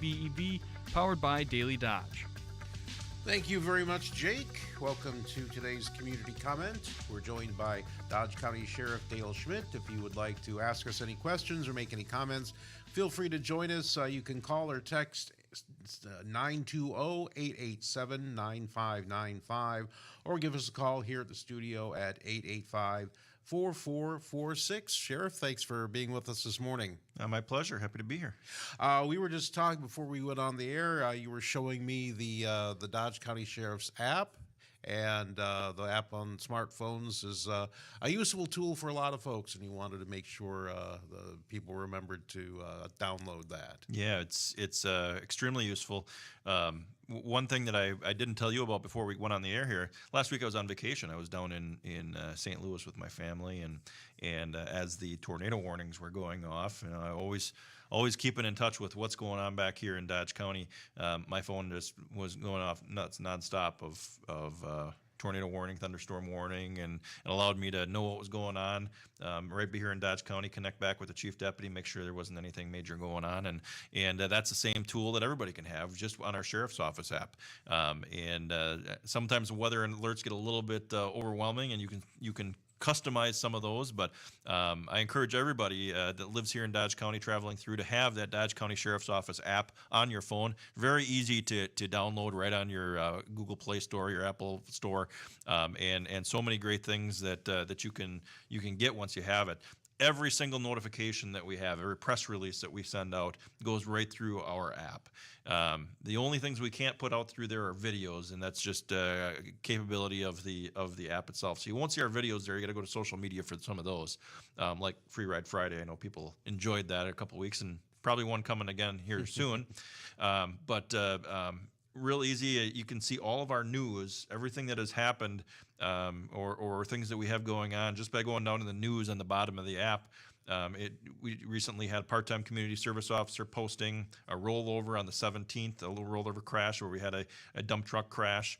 WBEV, powered by Daily Dodge. Thank you very much, Jake. Welcome to today's community comment. We're joined by Dodge County Sheriff Dale Schmidt. If you would like to ask us any questions or make any comments, feel free to join us. You can call or text 920-887-9595 or give us a call here at the studio at 885-4446. Sheriff, thanks for being with us this morning. My pleasure. Happy to be here. We were just talking before we went on the air. You were showing me the Dodge County Sheriff's app, and the app on smartphones is a useful tool for a lot of folks, and you wanted to make sure the people remembered to download that. Yeah, it's extremely useful. One thing that I didn't tell you about before we went on the air here, last week I was on vacation. I was down in St. Louis with my family, and as the tornado warnings were going off, I always keeping in touch with what's going on back here in Dodge County. My phone just was going off nonstop of tornado warning, thunderstorm warning, and it allowed me to know what was going on right here in Dodge County, connect back with the chief deputy, make sure there wasn't anything major going on, and that's the same tool that everybody can have just on our sheriff's office app. Sometimes the weather alerts get a little bit overwhelming, and you can customize some of those, but I encourage everybody that lives here in Dodge County traveling through to have that Dodge County Sheriff's Office app on your phone. Very easy to download right on your Google Play Store, your Apple Store, and so many great things that you can get once you have it. Every single notification that we have, every press release that we send out goes right through our app. The only things we can't put out through there are videos, and that's just capability of the app itself. So you won't see our videos there. You got to go to social media for some of those, like Free Ride Friday. I know people enjoyed that a couple weeks, and probably one coming again here soon. Real easy. You can see all of our news, everything that has happened, or things that we have going on, just by going down to the news on the bottom of the app. We recently had a part-time community service officer posting a rollover on the 17th, a little rollover crash where we had a dump truck crash.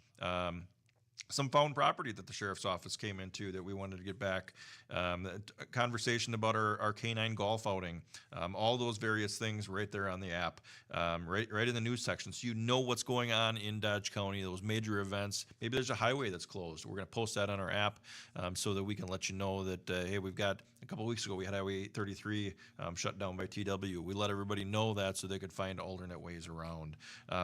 Some found property that the sheriff's office came into that we wanted to get back, a conversation about our canine golf outing, all those various things right there on the app, right in the news section. So you know what's going on in Dodge County, those major events. Maybe there's a highway that's closed. We're going to post that on our app so that we can let you know that, hey, we've got, a couple of weeks ago, we had Highway 33 shut down by TW. We let everybody know that so they could find alternate ways around.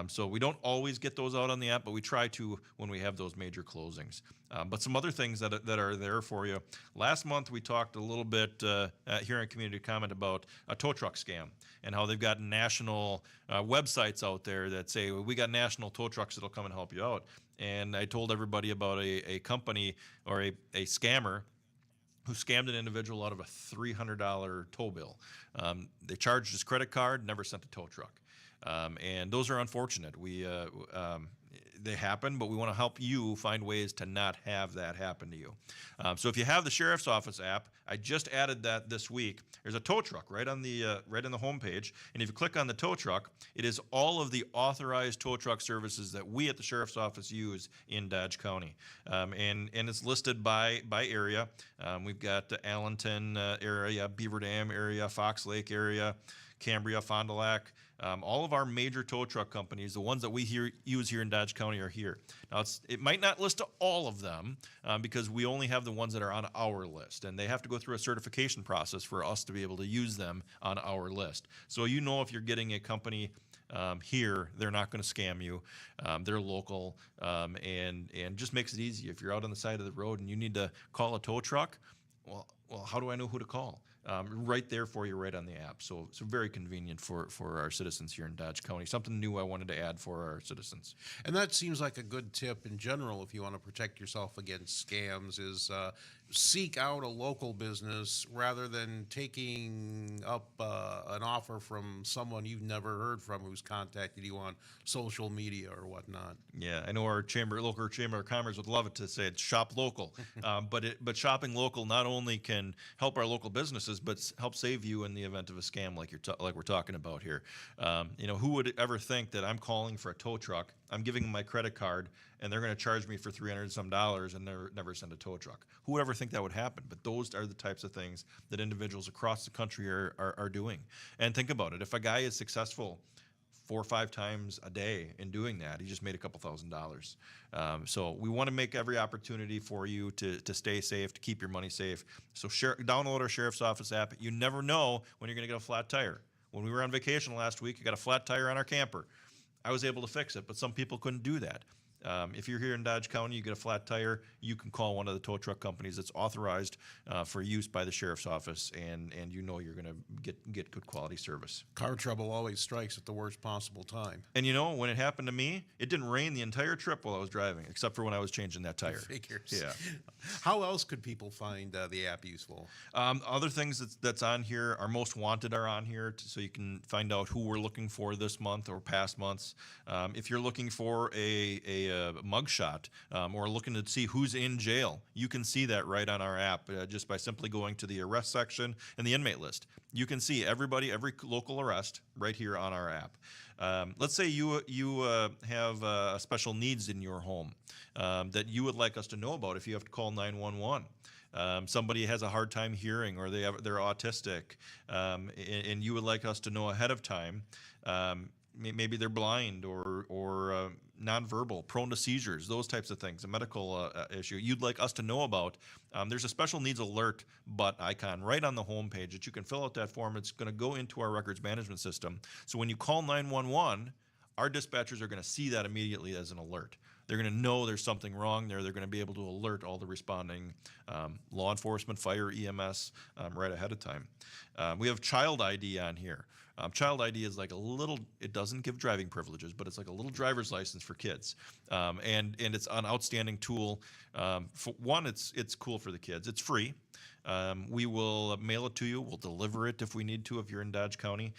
So we don't always get those out on the app, but we try to when we have those major closings. But some other things that are there for you. Last month we talked a little bit here in Community Comment about a tow truck scam and how they've got national websites out there that say, well, we got national tow trucks that'll come and help you out. And I told everybody about a company or a scammer who scammed an individual out of a $300 tow bill. They charged his credit card, never sent a tow truck. And those are unfortunate. They happen, but we want to help you find ways to not have that happen to you. So if you have the Sheriff's Office app, I just added that this week. There's a tow truck right on the homepage, and if you click on the tow truck, it is all of the authorized tow truck services that we at the Sheriff's Office use in Dodge County, and it's listed by area. We've got the Allenton area, Beaver Dam area, Fox Lake area, Cambria, Fond du Lac, all of our major tow truck companies, the ones that we use here in Dodge County are here. Now, it might not list all of them because we only have the ones that are on our list, and they have to go through a certification process for us to be able to use them on our list. So you know if you're getting a company here, they're not going to scam you. They're local, and just makes it easy. If you're out on the side of the road and you need to call a tow truck, well, how do I know who to call? Right there for you, right on the app. So very convenient for our citizens here in Dodge County. Something new I wanted to add for our citizens. And that seems like a good tip in general if you want to protect yourself against scams is seek out a local business rather than taking up an offer from someone you've never heard from who's contacted you on social media or whatnot. Yeah, I know our local chamber of commerce would love it to say it's shop local, but shopping local not only can help our local businesses, but help save you in the event of a scam like we're talking about here. Who would ever think that I'm calling for a tow truck, I'm giving them my credit card, and they're going to charge me for $300 some and never send a tow truck? Who would ever think that would happen? But those are the types of things that individuals across the country are doing. And think about it. If a guy is successful 4 or 5 times a day in doing that. He just made a couple $1,000s. So we want to make every opportunity for you to stay safe, to keep your money safe. So download our Sheriff's Office app. You never know when you're going to get a flat tire. When we were on vacation last week, you got a flat tire on our camper. I was able to fix it, but some people couldn't do that. If you're here in Dodge County, you get a flat tire, you can call one of the tow truck companies that's authorized for use by the Sheriff's Office, and you know you're going to get good quality service. Car trouble always strikes at the worst possible time. And you know, when it happened to me, it didn't rain the entire trip while I was driving, except for when I was changing that tire. Figures. Yeah. How else could people find the app useful? Other things that's on here, our most wanted are on here, so you can find out who we're looking for this month or past months. If you're looking for a mugshot or looking to see who's in jail, you can see that right on our app just by simply going to the arrest section and the inmate list. You can see everybody, every local arrest right here on our app. Let's say you have special needs in your home that you would like us to know about if you have to call 911. Somebody has a hard time hearing, or they're autistic, and you would like us to know ahead of time. Maybe they're blind or nonverbal, prone to seizures, those types of things, a medical issue you'd like us to know about. There's a special needs alert icon right on the home page that you can fill out that form. It's going to go into our records management system. So when you call 911, our dispatchers are going to see that immediately as an alert. They're going to know there's something wrong there. They're going to be able to alert all the responding law enforcement, fire, EMS right ahead of time. We have Child ID on here. Child ID is like a little, it doesn't give driving privileges, but it's like a little driver's license for kids. And it's an outstanding tool. For one, it's cool for the kids. It's free. We will mail it to you. We'll deliver it if we need to, if you're in Dodge County.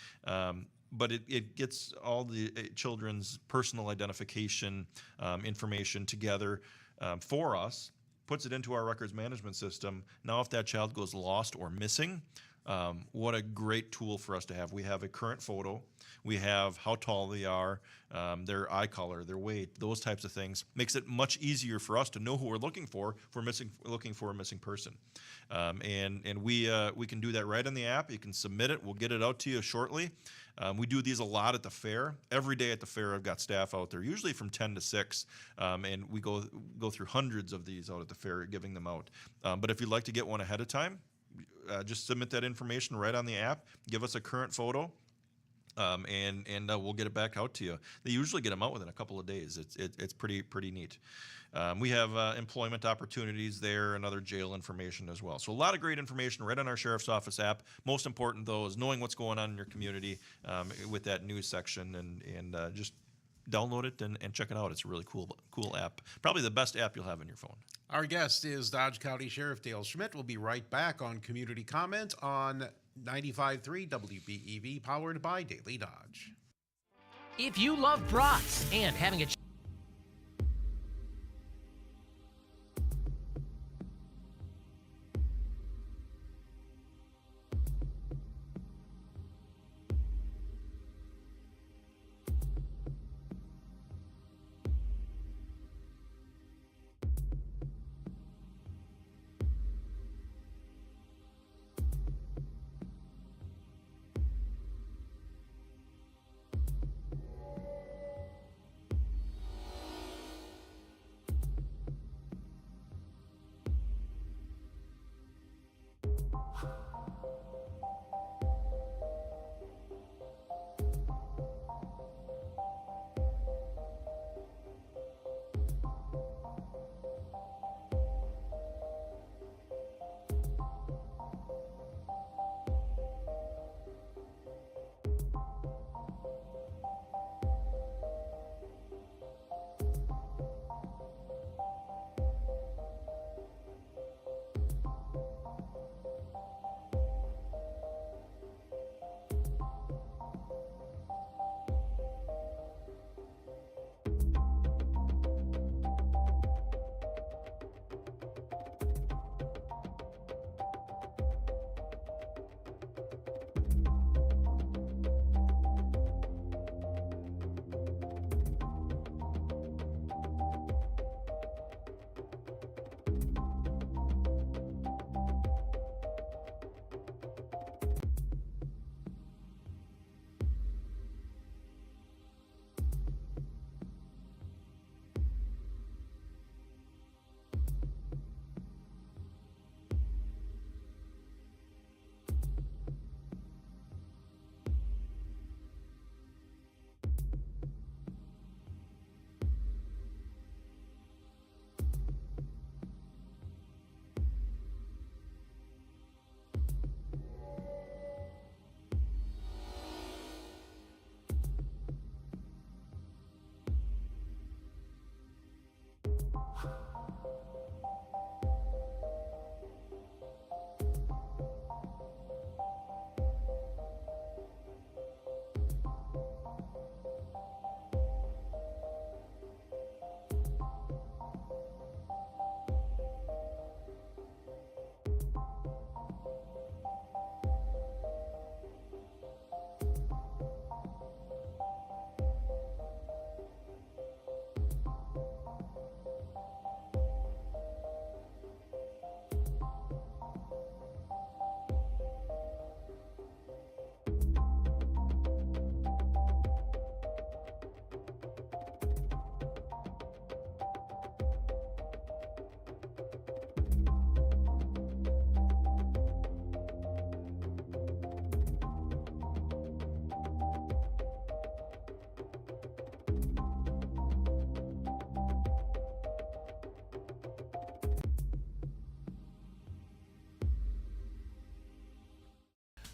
But it gets all the children's personal identification information together for us, puts it into our records management system. Now, if that child goes lost or missing, what a great tool for us to have. We have a current photo. We have how tall they are, their eye color, their weight, those types of things. Makes it much easier for us to know who we're looking for if we're looking for a missing person. And we can do that right on the app. You can submit it. We'll get it out to you shortly. We do these a lot at the fair. Every day at the fair, I've got staff out there, usually from 10 to 6, and we go through hundreds of these out at the fair, giving them out. But if you'd like to get one ahead of time, just submit that information right on the app. Give us a current photo, and we'll get it back out to you. They usually get them out within a couple of days. It's pretty neat. We have employment opportunities there and other jail information as well. So a lot of great information right on our Sheriff's Office app. Most important, though, is knowing what's going on in your community with that news section, and just download it and check it out. It's a really cool app. Probably the best app you'll have on your phone. Our guest is Dodge County Sheriff Dale Schmidt. We'll be right back on Community Comment on 95.3 WBEV, powered by Daily Dodge. If you love brats and having a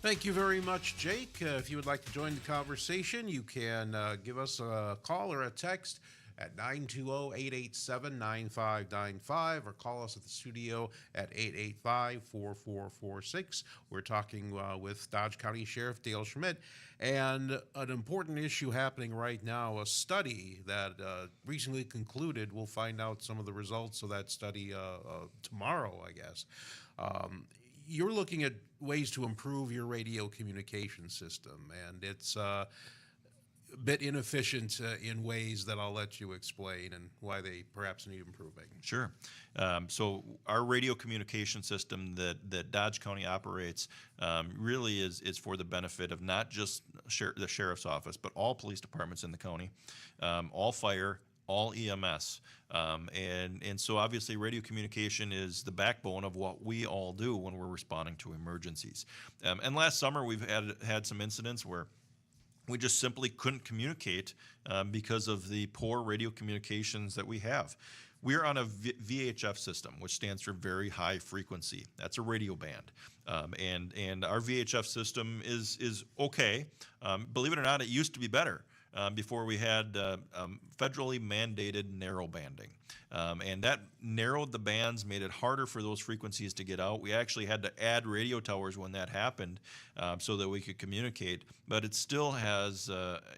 Thank you very much, Jake. If you would like to join the conversation, you can give us a call or a text at 920-887-9595 or call us at the studio at 885-4446. We're talking with Dodge County Sheriff Dale Schmidt, and an important issue happening right now, a study that recently concluded. We'll find out some of the results of that study tomorrow, I guess. You're looking at ways to improve your radio communication system, and it's a bit inefficient in ways that I'll let you explain and why they perhaps need improving. Sure. So our radio communication system that Dodge County operates really is for the benefit of not just the sheriff's office, but all police departments in the county, all fire, all EMS. And so obviously radio communication is the backbone of what we all do when we're responding to emergencies. And last summer we've had some incidents where we just simply couldn't communicate because of the poor radio communications that we have. We're on a VHF system, which stands for very high frequency. That's a radio band. And our VHF system is okay. Believe it or not, it used to be better. Before we had federally mandated narrow banding. And that narrowed the bands, made it harder for those frequencies to get out. We actually had to add radio towers when that happened so that we could communicate, but it still has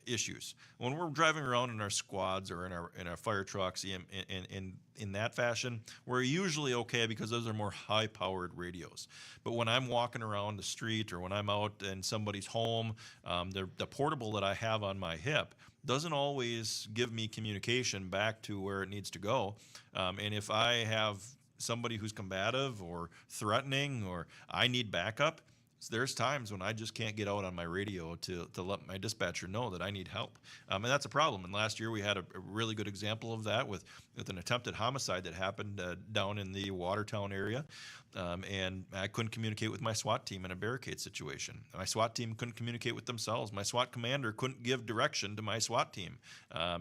issues. When we're driving around in our squads or in our fire trucks in that fashion, we're usually okay because those are more high-powered radios. But when I'm walking around the street or when I'm out in somebody's home, the portable that I have on my hip doesn't always give me communication back to where it needs to go. And if I have somebody who's combative or threatening or I need backup, there's times when I just can't get out on my radio to let my dispatcher know that I need help. And that's a problem. And last year we had a really good example of that with an attempted homicide that happened down in the Watertown area. And I couldn't communicate with my SWAT team in a barricade situation. My SWAT team couldn't communicate with themselves. My SWAT commander couldn't give direction to my SWAT team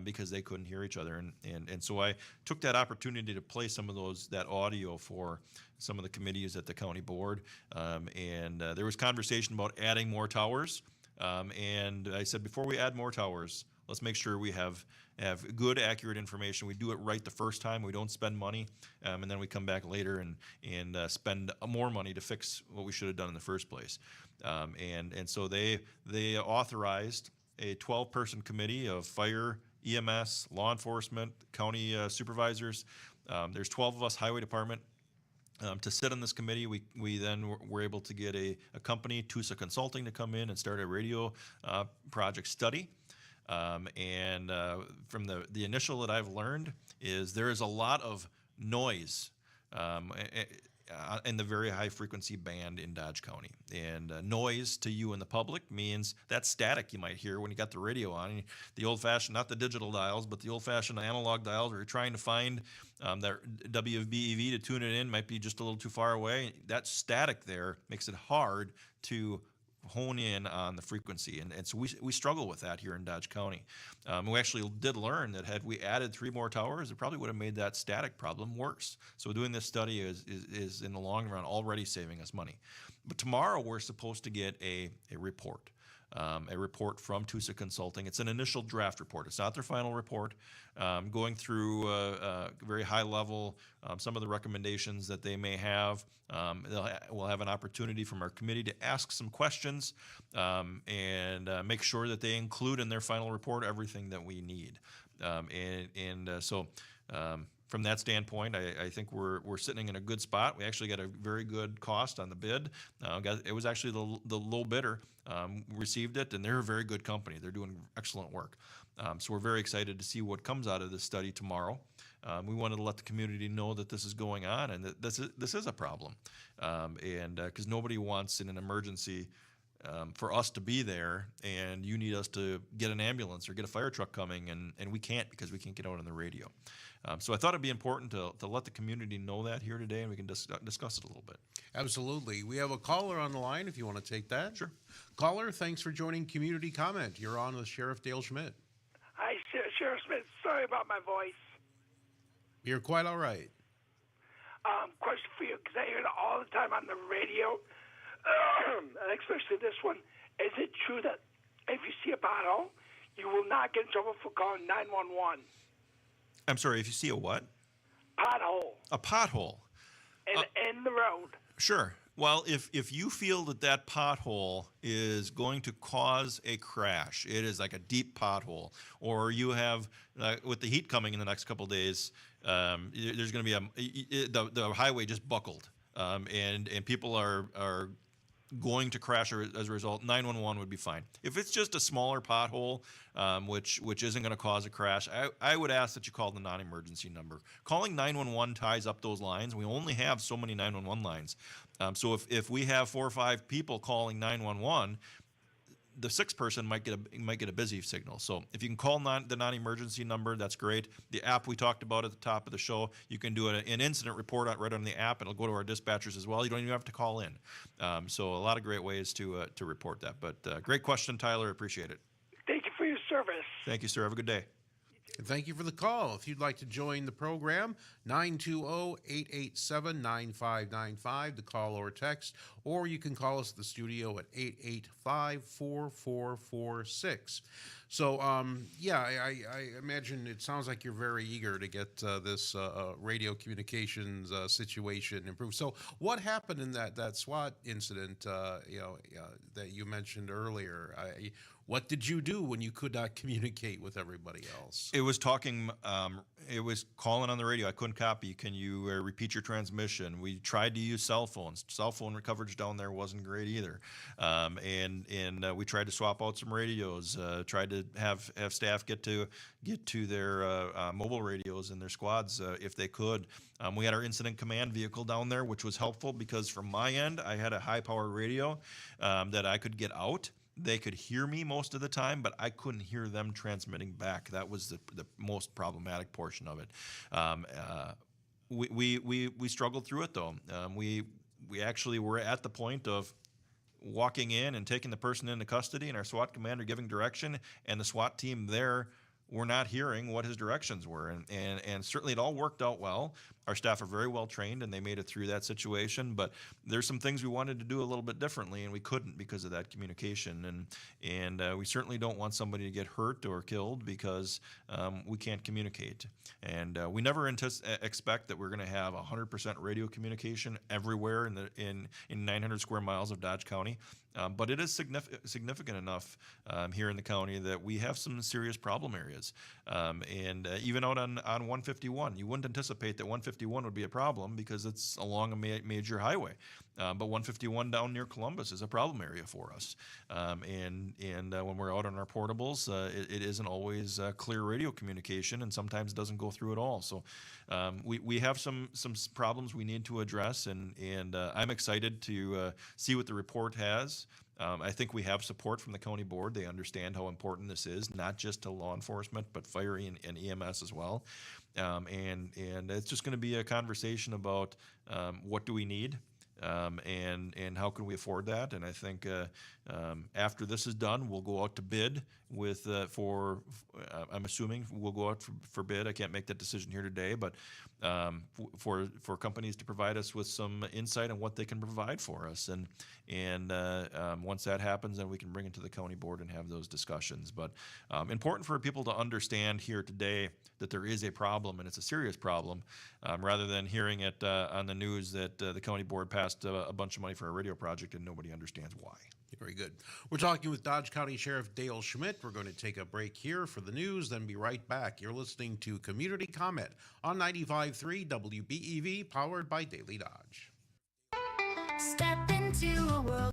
because they couldn't hear each other. And so I took that opportunity to play some of that audio for some of the committees at the county board. And there was conversation about adding more towers. And I said, before we add more towers, let's make sure we have good, accurate information. We do it right the first time. We don't spend money, and then we come back later and spend more money to fix what we should have done in the first place. And so they authorized a 12-person committee of fire, EMS, law enforcement, county supervisors. There's 12 of us, highway department. To sit on this committee, we then were able to get a company, Tusa Consulting, to come in and start a radio project study. And from the initial that I've learned is there is a lot of noise in the very high frequency band in Dodge County. And noise to you in the public means that static you might hear when you got the radio on. The old-fashioned, not the digital dials, but the old-fashioned analog dials where you're trying to find that WBEV to tune it in might be just a little too far away. That static there makes it hard to hone in on the frequency, and so we struggle with that here in Dodge County. We actually did learn that had we added 3 more towers, it probably would have made that static problem worse. So doing this study is in the long run already saving us money. But tomorrow we're supposed to get a report. a report from Tusa Consulting. It's an initial draft report. It's not their final report. Going through very high level some of the recommendations that they may have. We'll have an opportunity from our committee to ask some questions and make sure that they include in their final report everything that we need. So from that standpoint, I think we're sitting in a good spot. We actually got a very good cost on the bid. It was actually the low bidder received it, and they're a very good company. They're doing excellent work. So we're very excited to see what comes out of this study tomorrow. We wanted to let the community know that this is going on and that this is a problem, and because nobody wants in an emergency for us to be there, and you need us to get an ambulance or get a fire truck coming, and we can't because we can't get out on the radio. So I thought it'd be important to let the community know that here today, and we can discuss it a little bit. Absolutely. We have a caller on the line if you want to take that. Sure. Caller, thanks for joining Community Comment. You're on with Sheriff Dale Schmidt. Hi, Sheriff Smith. Sorry about my voice. You're quite all right. Question for you, because I hear it all the time on the radio, especially this one. Is it true that if you see a pothole, you will not get in trouble for calling 911? I'm sorry, if you see a what? Pothole. A pothole. In the road. Sure. Well, if you feel that pothole is going to cause a crash, it is like a deep pothole, or you have, with the heat coming in the next couple of days, there's going to be the highway just buckled, and people are going to crash as a result, 911 would be fine. If it's just a smaller pothole, which isn't going to cause a crash, I would ask that you call the non-emergency number. Calling 911 ties up those lines. We only have so many 911 lines. So if we have 4 or 5 people calling 911, the sixth person might get a busy signal. So if you can call the non-emergency number, that's great. The app we talked about at the top of the show, you can do an incident report right on the app. It'll go to our dispatchers as well. You don't even have to call in. So a lot of great ways to report that. But great question, Tyler. Appreciate it. Thank you for your service. Thank you, sir. Have a good day. And thank you for the call. If you'd like to join the program, 920-887-9595 to call or text, or you can call us at the studio at 885-4446. So, I imagine it sounds like you're very eager to get this radio communications situation improved. So what happened in that SWAT incident, that you mentioned earlier? What did you do when you could not communicate with everybody else? It was talking. It was calling on the radio. I couldn't copy. Can you repeat your transmission? We tried to use cell phones. Cell phone coverage down there wasn't great either. And we tried to swap out some radios. Tried to have staff get to their mobile radios in their squads if they could. We had our incident command vehicle down there, which was helpful because from my end, I had a high-powered radio that I could get out. They could hear me most of the time, but I couldn't hear them transmitting back. That was the most problematic portion of it. We struggled through it though. We actually were at the point of walking in and taking the person into custody, and our SWAT commander giving direction, and the SWAT team there were not hearing what his directions were, and certainly it all worked out well. Our staff are very well trained, and they made it through that situation. But there's some things we wanted to do a little bit differently, and we couldn't because of that communication. And we certainly don't want somebody to get hurt or killed because we can't communicate. And we never expect that we're going to have 100% radio communication everywhere in 900 square miles of Dodge County. But it is significant enough here in the county that we have some serious problem areas. And even out on 151, you wouldn't anticipate that 151 would be a problem because it's along a major highway. But 151 down near Columbus is a problem area for us. And when we're out on our portables, it isn't always clear radio communication, and sometimes it doesn't go through at all. So we have some problems we need to address, and I'm excited to see what the report has. I think we have support from the county board. They understand how important this is, not just to law enforcement, but fire and EMS as well. And it's just going to be a conversation about what do we need, and how can we afford that? And I think after this is done, we'll go out to bid with I'm assuming we'll go out for bid. I can't make that decision here today, but for companies to provide us with some insight on what they can provide for us, and once that happens, then we can bring it to the county board and have those discussions. But important for people to understand here today that there is a problem, and it's a serious problem, rather than hearing it on the news that the county board passed a bunch of money for a radio project and nobody understands why. Very good. We're talking with Dodge County Sheriff Dale Schmidt. We're going to take a break here for the news, then be right back. You're listening to Community Comment on 95.3 WBEV, powered by Daily Dodge. Step into a world.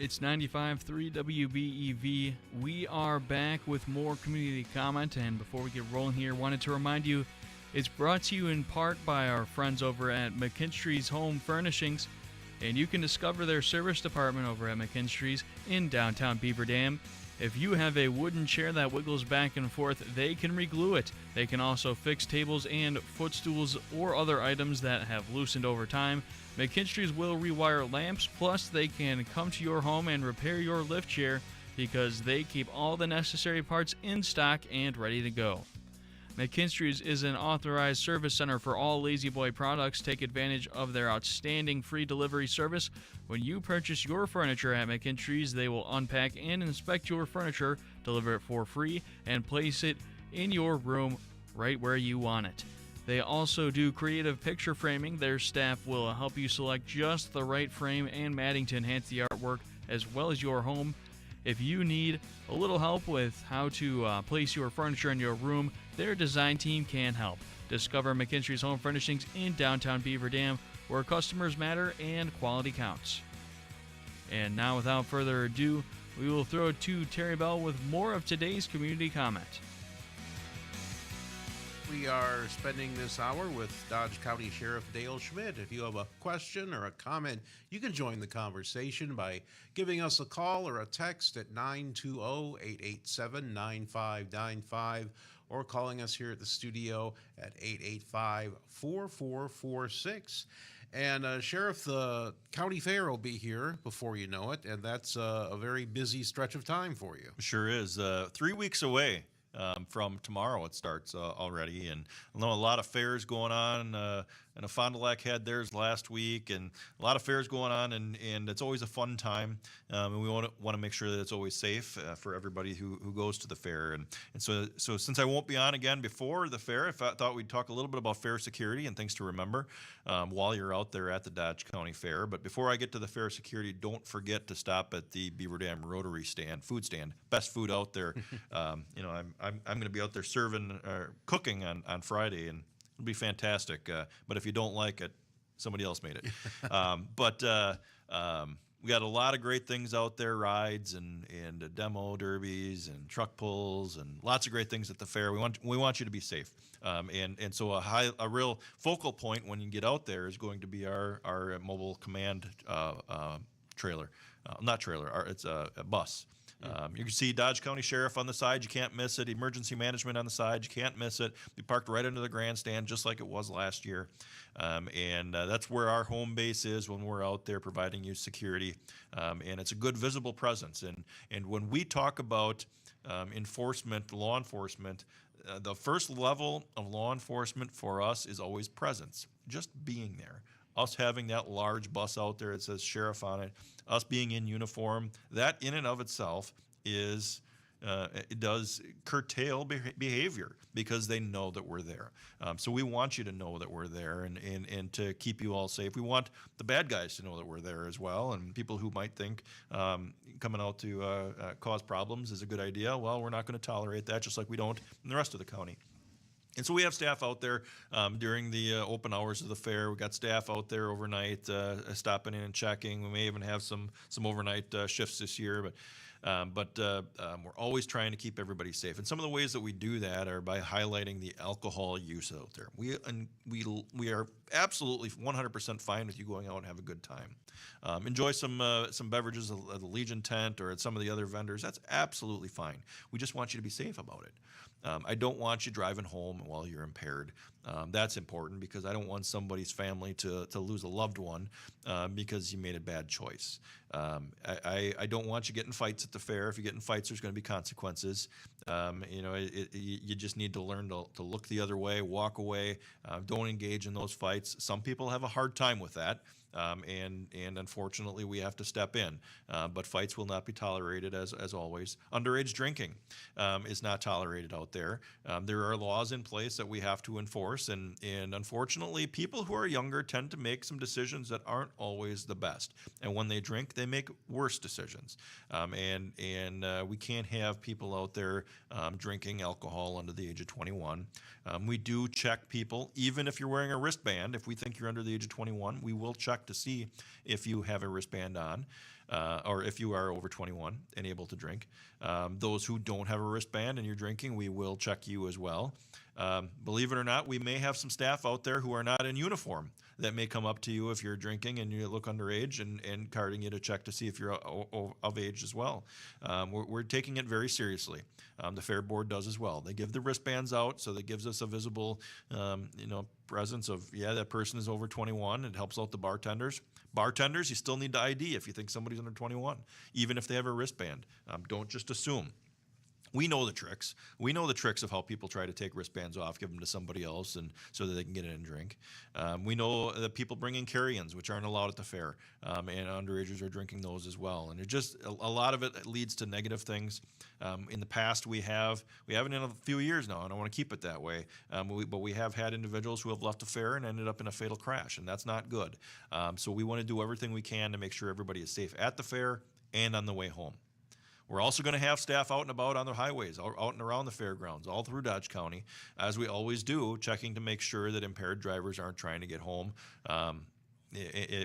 It's 95.3 WBEV. We are back with more community comment, and before we get rolling here, wanted to remind you it's brought to you in part by our friends over at McKinstry's Home Furnishings, and you can discover their service department over at McKinstry's in downtown Beaver Dam. If you have a wooden chair that wiggles back and forth, they can reglue it. They can also fix tables and footstools or other items that have loosened over time. McKinstry's will rewire lamps, plus they can come to your home and repair your lift chair because they keep all the necessary parts in stock and ready to go. McKinstry's is an authorized service center for all Lazy Boy products. Take advantage of their outstanding free delivery service. When you purchase your furniture at McKinstry's, they will unpack and inspect your furniture, deliver it for free, and place it in your room right where you want it. They also do creative picture framing. Their staff will help you select just the right frame and matting to enhance the artwork as well as your home. If you need a little help with how to place your furniture in your room, their design team can help. Discover McKinstry's Home Furnishings in downtown Beaver Dam, where customers matter and quality counts. And now, without further ado, we will throw it to Terry Bell with more of today's community comment. We are spending this hour with Dodge County Sheriff Dale Schmidt. If you have a question or a comment, you can join the conversation by giving us a call or a text at 920-887-9595 or calling us here at the studio at 885-4446. And Sheriff, the county fair will be here before you know it, and that's a very busy stretch of time for you. Sure is. 3 weeks away. From tomorrow it starts already, and I know a lot of fairs going on. And Fond du Lac had theirs last week, and a lot of fairs going on, and it's always a fun time. And we want to make sure that it's always safe for everybody who goes to the fair. And so since I won't be on again before the fair, I thought we'd talk a little bit about fair security and things to remember while you're out there at the Dodge County Fair. But before I get to the fair security, don't forget to stop at the Beaver Dam Rotary food stand. Best food out there. I'm going to be out there serving or cooking on Friday, and it'll be fantastic. But if you don't like it, somebody else made it. We got a lot of great things out there, rides and demo derbies and truck pulls and lots of great things at the fair. We want you to be safe. So a real focal point when you get out there is going to be our mobile command trailer. Not trailer, it's a bus. You can see Dodge County Sheriff on the side. You can't miss it. Emergency management on the side. You can't miss it. We parked right under the grandstand just like it was last year. That's where our home base is when we're out there providing you security. And it's a good visible presence. And when we talk about enforcement, law enforcement, the first level of law enforcement for us is always presence, just being there. Us having that large bus out there that says sheriff on it, us being in uniform, that in and of itself is it does curtail behavior because they know that we're there. So we want you to know that we're there and to keep you all safe. We want the bad guys to know that we're there as well, and people who might think coming out to cause problems is a good idea. Well, we're not going to tolerate that, just like we don't in the rest of the county. And so we have staff out there during the open hours of the fair. We got staff out there overnight, stopping in and checking. We may even have some overnight shifts this year, but we're always trying to keep everybody safe. And some of the ways that we do that are by highlighting the alcohol use out there. We are absolutely 100% fine with you going out and have a good time. Enjoy some beverages at the Legion tent or at some of the other vendors. That's absolutely fine. We just want you to be safe about it. I don't want you driving home while you're impaired. That's important because I don't want somebody's family to lose a loved one because you made a bad choice. I don't want you getting fights at the fair. If you get in fights, there's going to be consequences. You just need to learn to look the other way, walk away. Don't engage in those fights. Some people have a hard time with that. And unfortunately, we have to step in. But fights will not be tolerated, as always. Underage drinking is not tolerated out there. There are laws in place that we have to enforce, and unfortunately, people who are younger tend to make some decisions that aren't always the best. And when they drink, they make worse decisions. We can't have people out there drinking alcohol under the age of 21. We do check people, even if you're wearing a wristband. If we think you're under the age of 21, we will check to see if you have a wristband on. or if you are over 21 and able to drink. Those who don't have a wristband and you're drinking, we will check you as well. Believe it or not, we may have some staff out there who are not in uniform that may come up to you if you're drinking and you look underage and carding you to check to see if you're of age as well. We're taking it very seriously. The Fair Board does as well. They give the wristbands out, so that gives us a visible, presence of, that person is over 21. It helps out the bartenders. Bartenders, you still need to ID if you think somebody's under 21, even if they have a wristband. Don't just assume. We know the tricks. We know the tricks of how people try to take wristbands off, give them to somebody else, and so that they can get in and drink. We know that people bring in carry-ins, which aren't allowed at the fair, and underagers are drinking those as well. And it just a lot of it leads to negative things. In the past, we haven't in a few years now, and I want to keep it that way. But we have had individuals who have left the fair and ended up in a fatal crash, and that's not good. So we want to do everything we can to make sure everybody is safe at the fair and on the way home. We're also going to have staff out and about on the highways, out and around the fairgrounds, all through Dodge County, as we always do, checking to make sure that impaired drivers aren't trying to get home.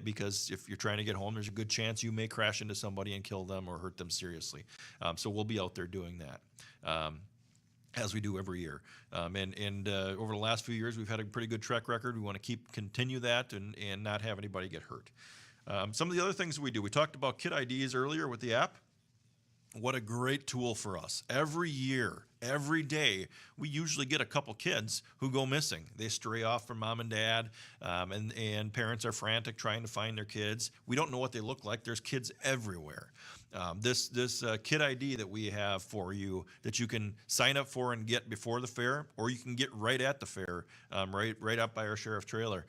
Because if you're trying to get home, there's a good chance you may crash into somebody and kill them or hurt them seriously. So we'll be out there doing that. As we do every year. And over the last few years, we've had a pretty good track record. We want to continue that and not have anybody get hurt. Some of the other things we do, we talked about kid IDs earlier with the app. What a great tool for us. Every year, every day, we usually get a couple kids who go missing. They stray off from mom and dad, and parents are frantic trying to find their kids. We don't know what they look like. There's kids everywhere. This kid ID that we have for you that you can sign up for and get before the fair, or you can get right at the fair, right up by our sheriff trailer.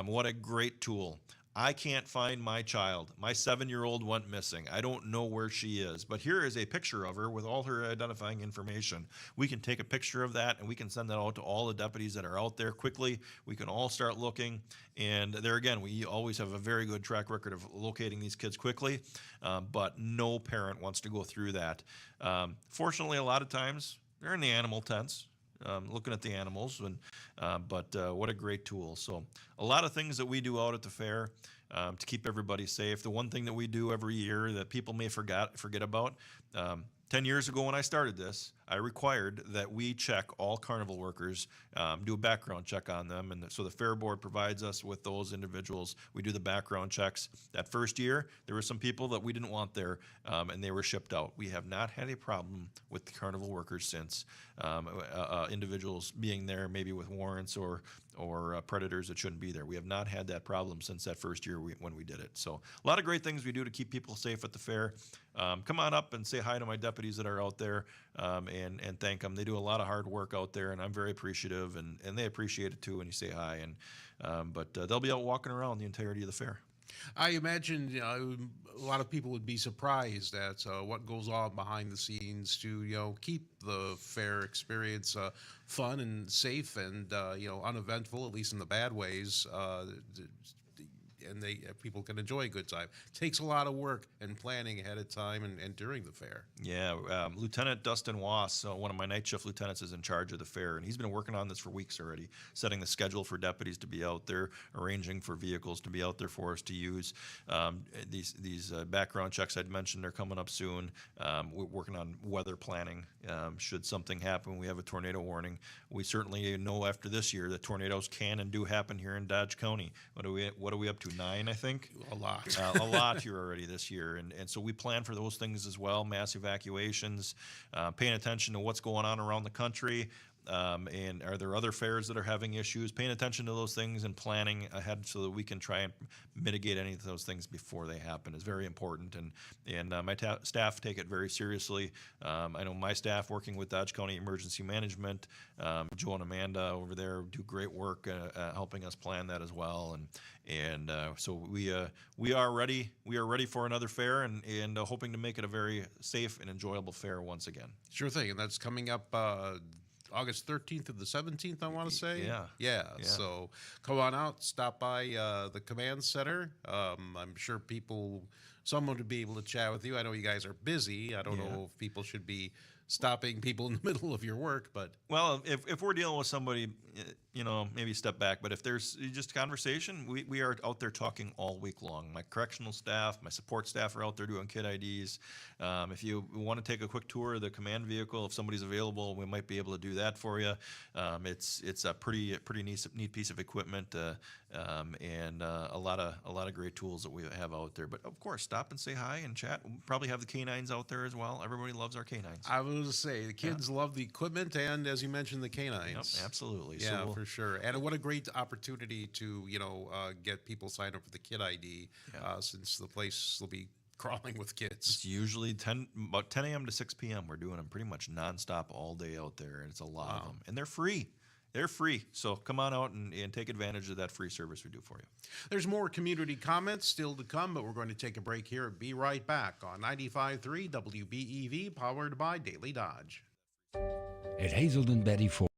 What a great tool. I can't find my child. My 7-year-old went missing. I don't know where she is. But here is a picture of her with all her identifying information. We can take a picture of that and we can send that out to all the deputies that are out there quickly. We can all start looking. And there again, we always have a very good track record of locating these kids quickly. But no parent wants to go through that. Fortunately, a lot of times they're in the animal tents. Looking at the animals, but what a great tool. So a lot of things that we do out at the fair to keep everybody safe. The one thing that we do every year that people may forget about, 10 years ago when I started this, I required that we check all carnival workers, do a background check on them. And so the Fair Board provides us with those individuals. We do the background checks. That first year, there were some people that we didn't want there, and they were shipped out. We have not had a problem with the carnival workers since, individuals being there maybe with warrants or predators that shouldn't be there. We have not had that problem since that first year when we did it. So a lot of great things we do to keep people safe at the fair. Come on up and say hi to my deputies that are out there, and thank them. They do a lot of hard work out there, and I'm very appreciative, and they appreciate it too when you say hi. But they'll be out walking around the entirety of the fair. I imagine a lot of people would be surprised at what goes on behind the scenes to keep the fair experience fun and safe and uneventful, at least in the bad ways. And people can enjoy a good time. Takes a lot of work and planning ahead of time and during the fair. Yeah, Lieutenant Dustin Wass, one of my night shift lieutenants, is in charge of the fair, and he's been working on this for weeks already, setting the schedule for deputies to be out there, arranging for vehicles to be out there for us to use. These background checks I'd mentioned are coming up soon. We're working on weather planning. Should something happen, we have a tornado warning. We certainly know after this year that tornadoes can and do happen here in Dodge County. What are we up to? 9, I think. A lot. A lot here already this year. And so we plan for those things as well, mass evacuations, paying attention to what's going on around the country. And are there other fairs that are having issues? Paying attention to those things and planning ahead so that we can try and mitigate any of those things before they happen is very important. And my staff take it very seriously. I know my staff working with Dodge County Emergency Management, Joe and Amanda over there do great work helping us plan that as well. And so we are ready. We are ready for another fair and hoping to make it a very safe and enjoyable fair once again. Sure thing. And that's coming up August 13th to the 17th, I want to say. Yeah. So come on out, stop by the command center. I'm sure people someone to be able to chat with you. I know you guys are busy. I don't know if people should be stopping people in the middle of your work, but Well, if we're dealing with somebody, maybe step back. But if there's just conversation, we are out there talking all week long. My correctional staff, my support staff are out there doing kid IDs. If you want to take a quick tour of the command vehicle, if somebody's available, we might be able to do that for you. It's a pretty neat piece of equipment, and a lot of great tools that we have out there. But of course, stop and say hi and chat. We'll probably have the canines out there as well. Everybody loves our canines. I was to say the kids love the equipment and, as you mentioned, the canines. Yep, absolutely. Yeah, So for sure. And what a great opportunity to get people signed up for the kid ID, since the place will be crawling with kids. it's usually about 10 a.m. to 6 p.m. We're doing them pretty much nonstop all day out there, and it's a lot of them. And they're free. They're free. So come on out and take advantage of that free service we do for you. There's more community comments still to come, but we're going to take a break here. Be right back on 95.3 WBEV, powered by Daily Dodge. At Hazelden Betty Ford.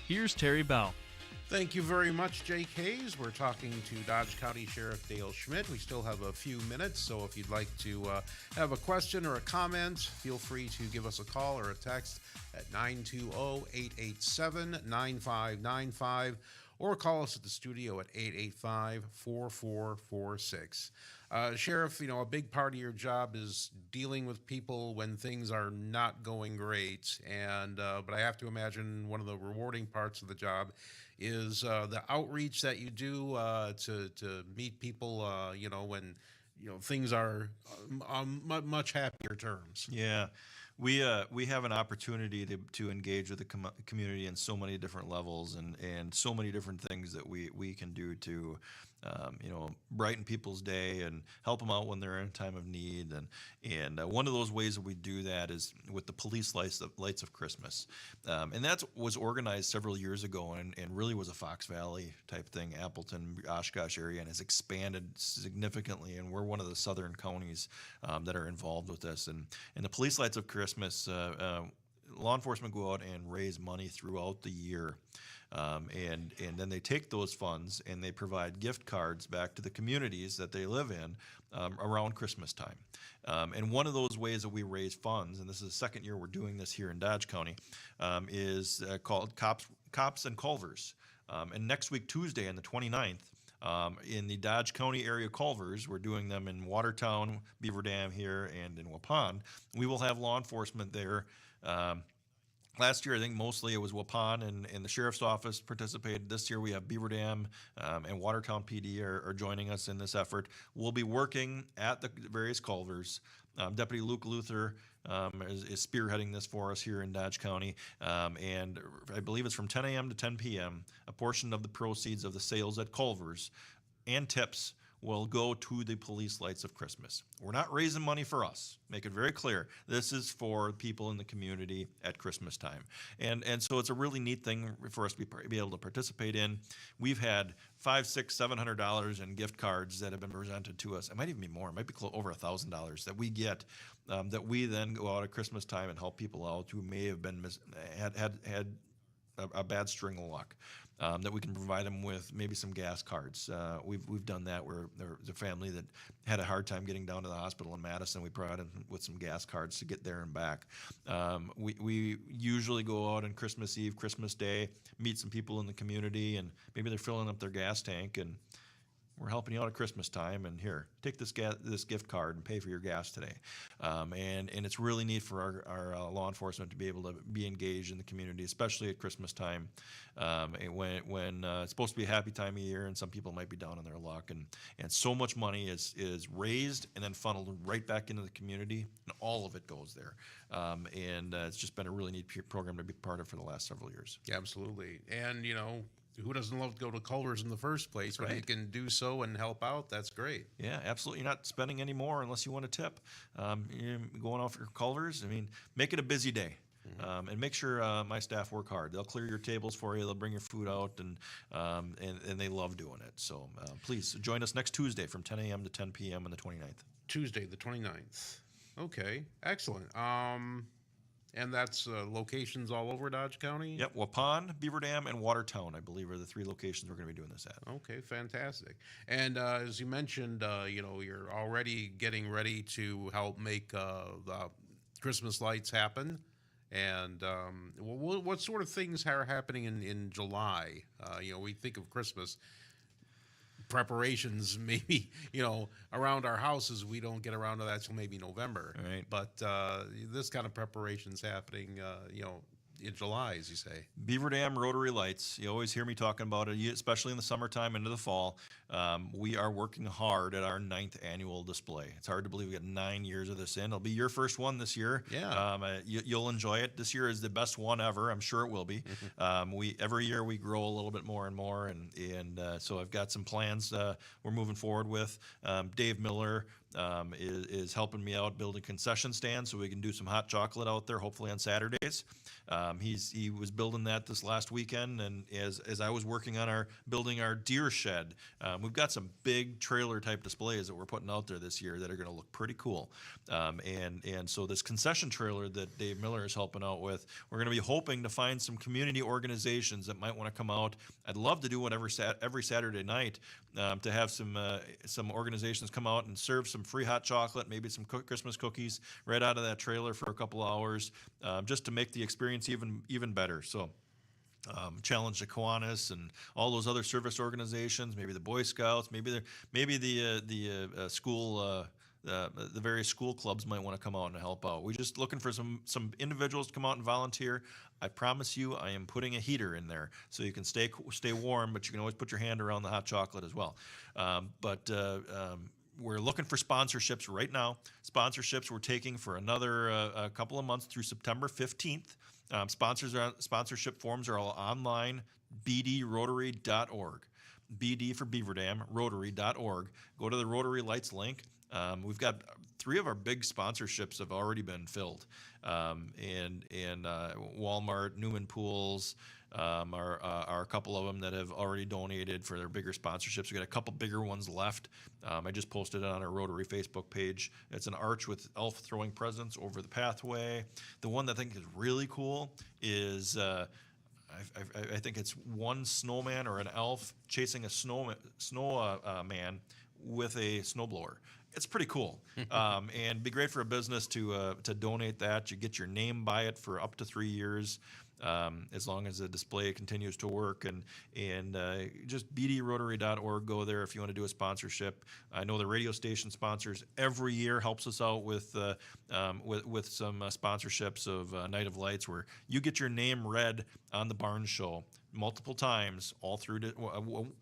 Here's Terry Bell. Thank you very much, Jake Hayes. We're talking to Dodge County Sheriff Dale Schmidt. We still have a few minutes, so if you'd like to have a question or a comment, feel free to give us a call or a text at 920-887-9595, or call us at the studio at 885-4446. Sheriff, a big part of your job is dealing with people when things are not going great, and but I have to imagine one of the rewarding parts of the job is the outreach that you do to meet people, when things are on much happier terms. Yeah, we have an opportunity to engage with the community in so many different levels and so many different things that we can do to brighten people's day and help them out when they're in a time of need. And one of those ways that we do that is with the police lights of Christmas. And that was organized several years ago and really was a Fox Valley type thing, Appleton, Oshkosh area, and has expanded significantly. And we're one of the southern counties that are involved with this. And the police lights of Christmas, law enforcement go out and raise money throughout the year. And then they take those funds and they provide gift cards back to the communities that they live in around Christmas time. And one of those ways that we raise funds, and this is the second year we're doing this here in Dodge County, is called Cops and Culvers. And next week, Tuesday, on the 29th, in the Dodge County area Culvers, we're doing them in Watertown, Beaver Dam here, and in Waupun. We will have law enforcement there. Last year, I think mostly it was Waupun and the Sheriff's Office participated. This year, we have Beaver Dam and Watertown PD are joining us in this effort. We'll be working at the various culvers. Deputy Luke Luther is spearheading this for us here in Dodge County, and I believe it's from 10 a.m. to 10 p.m. A portion of the proceeds of the sales at culvers and tips will go to the police lights of Christmas. We're not raising money for us. Make it very clear. This is for people in the community at Christmas time. And so it's a really neat thing for us to be able to participate in. We've had $500, $600, $700 in gift cards that have been presented to us. It might even be more. It might be over $1,000 that we get that we then go out at Christmas time and help people out who may have been had a bad string of luck. That we can provide them with maybe some gas cards. We've done that where there's a family that had a hard time getting down to the hospital in Madison. We provided them with some gas cards to get there and back. We usually go out on Christmas Eve, Christmas Day, meet some people in the community, and maybe they're filling up their gas tank, and we're helping you out at Christmas time, and here, take this gift card and pay for your gas today. And it's really neat for our law enforcement to be able to be engaged in the community, especially at Christmas time, and when it's supposed to be a happy time of year, and some people might be down on their luck. And so much money is raised and then funneled right back into the community, and all of it goes there. And it's just been a really neat program to be part of for the last several years. Yeah, absolutely. And, who doesn't love to go to Culver's in the first place? When you can do so and help out, that's great. Yeah, absolutely. You're not spending any more unless you want a tip. You're going off your Culver's. I mean, make it a busy day. And make sure my staff work hard. They'll clear your tables for you. They'll bring your food out, and they love doing it. So please join us next Tuesday from 10 a.m. to 10 p.m. on the 29th. Tuesday, the 29th. Okay, excellent. And that's locations all over Dodge County? Yep, Waupun, Beaver Dam, and Watertown, I believe, are the three locations we're going to be doing this at. Okay, fantastic. And as you mentioned, you're already getting ready to help make the Christmas lights happen. And what sort of things are happening in July? We think of Christmas preparations, maybe, around our houses. We don't get around to that till maybe November. Right. But this kind of preparation's happening, in July, as you say. Beaver Dam Rotary Lights. You always hear me talking about it, especially in the summertime into the fall. We are working hard at our 9th annual display. It's hard to believe we got 9 years of this in. It'll be your first one this year. Yeah. You'll enjoy it. This year is the best one ever. I'm sure it will be. Every year we grow a little bit more and more, and so I've got some plans we're moving forward with. Dave Miller is helping me out building concession stands so we can do some hot chocolate out there, hopefully on Saturdays. He was building that this last weekend, and as I was working on building our deer shed, we've got some big trailer type displays that we're putting out there this year that are going to look pretty cool. And so this concession trailer that Dave Miller is helping out with, we're going to be hoping to find some community organizations that might want to come out. I'd love to do one every Saturday night to have some organizations come out and serve some free hot chocolate, maybe some Christmas cookies right out of that trailer for a couple hours, just to make the experience even better. So challenge the Kiwanis and all those other service organizations, maybe the Boy Scouts, maybe the school. The various school clubs might want to come out and help out. We're just looking for some individuals to come out and volunteer. I promise you, I am putting a heater in there so you can stay warm, but you can always put your hand around the hot chocolate as well. We're looking for sponsorships right now. Sponsorships we're taking for another a couple of months through September 15th. Sponsorship forms are all online, bdrotary.org. BD for Beaver Dam, rotary.org. Go to the Rotary Lights link. We've got 3 of our big sponsorships have already been filled. And Walmart, Newman Pools, are a couple of them that have already donated for their bigger sponsorships. We got a couple bigger ones left. I just posted it on our Rotary Facebook page. It's an arch with elf throwing presents over the pathway. The one that I think is really cool is I think it's one snowman or an elf chasing a snow man with a snowblower. It's pretty cool, and be great for a business to donate that. You get your name by it for up to 3 years, as long as the display continues to work. And just bdrotary.org. Go there if you want to do a sponsorship. I know the radio station sponsors every year, helps us out with some sponsorships of Night of Lights, where you get your name read on the Barn Show multiple times all through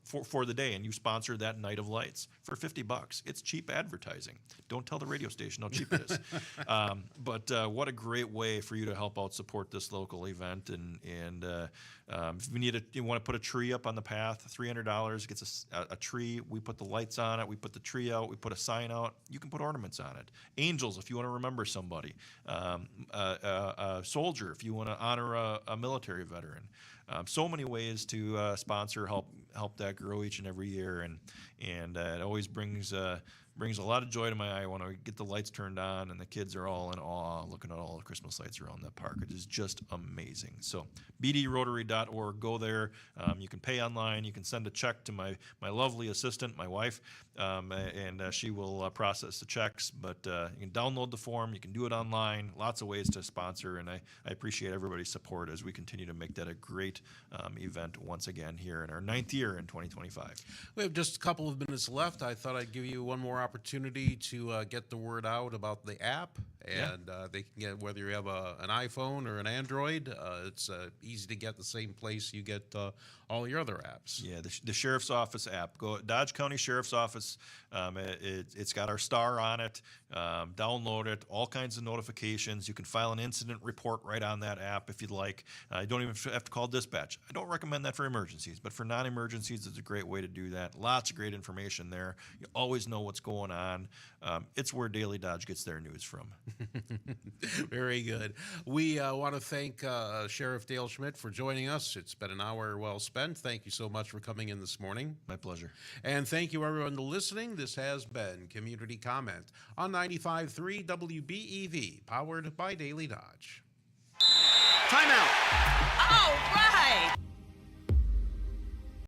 for the day, and you sponsor that Night of Lights for $50. It's cheap advertising. Don't tell the radio station how cheap it is. But what a great way for you to help out support this local event. And if you want to put a tree up on the path, $300 gets a tree. We put the lights on it. We put the tree out. We put a sign out. You can put ornaments on it. Angels, if you want to remember somebody. A soldier, if you want to honor a military veteran. So many ways to sponsor, help that grow each and every year, and it always brings a lot of joy to my eye when I get the lights turned on and the kids are all in awe looking at all the Christmas lights around that park. It is just amazing. So bdrotary.org, go there. You can pay online. You can send a check to my lovely assistant, my wife, and she will process the checks. But you can download the form. You can do it online. Lots of ways to sponsor, and I appreciate everybody's support as we continue to make that a great event once again here in our 9th year in 2025. We have just a couple of minutes left. I thought I'd give you one more opportunity to get the word out about the app, and they can get, whether you have an iPhone or an Android, it's easy to get the same place you get all your other apps. Yeah, the Sheriff's Office app. Go Dodge County Sheriff's Office. It's got our star on it. Download it. All kinds of notifications. You can file an incident report right on that app if you'd like. You don't even have to call dispatch. I don't recommend that for emergencies, but for non-emergencies, it's a great way to do that. Lots of great information there. You always know what's going on. It's where Daily Dodge gets their news from. Very good. We want to thank Sheriff Dale Schmidt for joining us. It's been an hour well spent. Thank you so much for coming in this morning. My pleasure. And thank you, everyone, for listening. This has been Community Comment on 95.3 WBEV, powered by Daily Dodge. Time